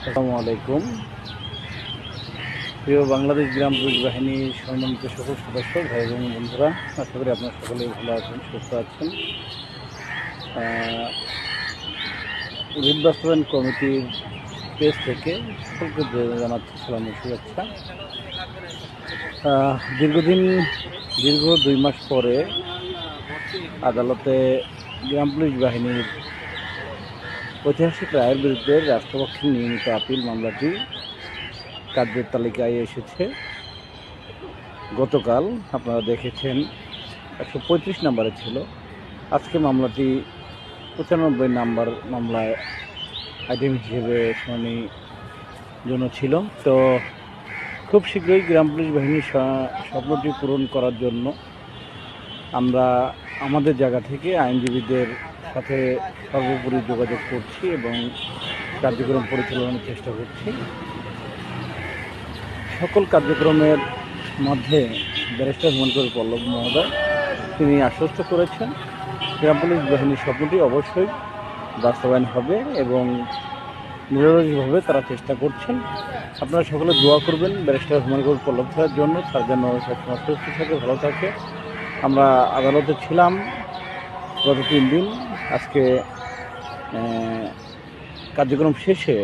আসসালামু আলাইকুম। প্রিয় বাংলাদেশ গ্রাম পুলিশ বাহিনীর সম্মানিত সকল সদস্য, ভাই এবং বন্ধুরা, আশা করি আপনারা সকলেই ভালো আছেন, সুস্থ আছেন। রিট বাস্তবায়ন কমিটির পেজ থেকে সকলকে জানাচ্ছি সালাম ও শুভেচ্ছা। দীর্ঘ 2 মাস পরে আদালতে গ্রাম পুলিশ বাহিনীর ঐতিহাসিক রায়ের বিরুদ্ধে রাষ্ট্রপক্ষের নিয়মিত আপিল মামলাটি কার্যের তালিকায় এসেছে। গতকাল আপনারা দেখেছেন 135 নম্বরে ছিল, আজকে মামলাটি 95 নম্বর মামলায় আইটেম হিসেবে শুনানির জন্য ছিল। তো খুব শীঘ্রই গ্রাম পুলিশ বাহিনীর স্বপ্নটি পূরণ করার জন্য আমরা আমাদের জায়গা থেকে আইনজীবীদের সাথে সর্বোপরি যোগাযোগ করছি এবং কার্যক্রম পরিচালনার চেষ্টা করছি। সকল কার্যক্রমের মধ্যে ব্যারিস্টার মনজুর পল্লব মহোদয় তিনি আশ্বস্ত করেছেন গ্রাম পুলিশ বাহিনীর স্বপ্নটি অবশ্যই বাস্তবায়ন হবে এবং নিরলসভাবে তারা চেষ্টা করছেন। আপনারা সকলে দোয়া করবেন ব্যারিস্টার মনজুর পল্লব স্যারের জন্য, তার যেন সবসময় সুস্থ থাকে, ভালো থাকে। আমরা আদালতে ছিলাম গত 3 দিন, আজকে কার্যক্রম শেষে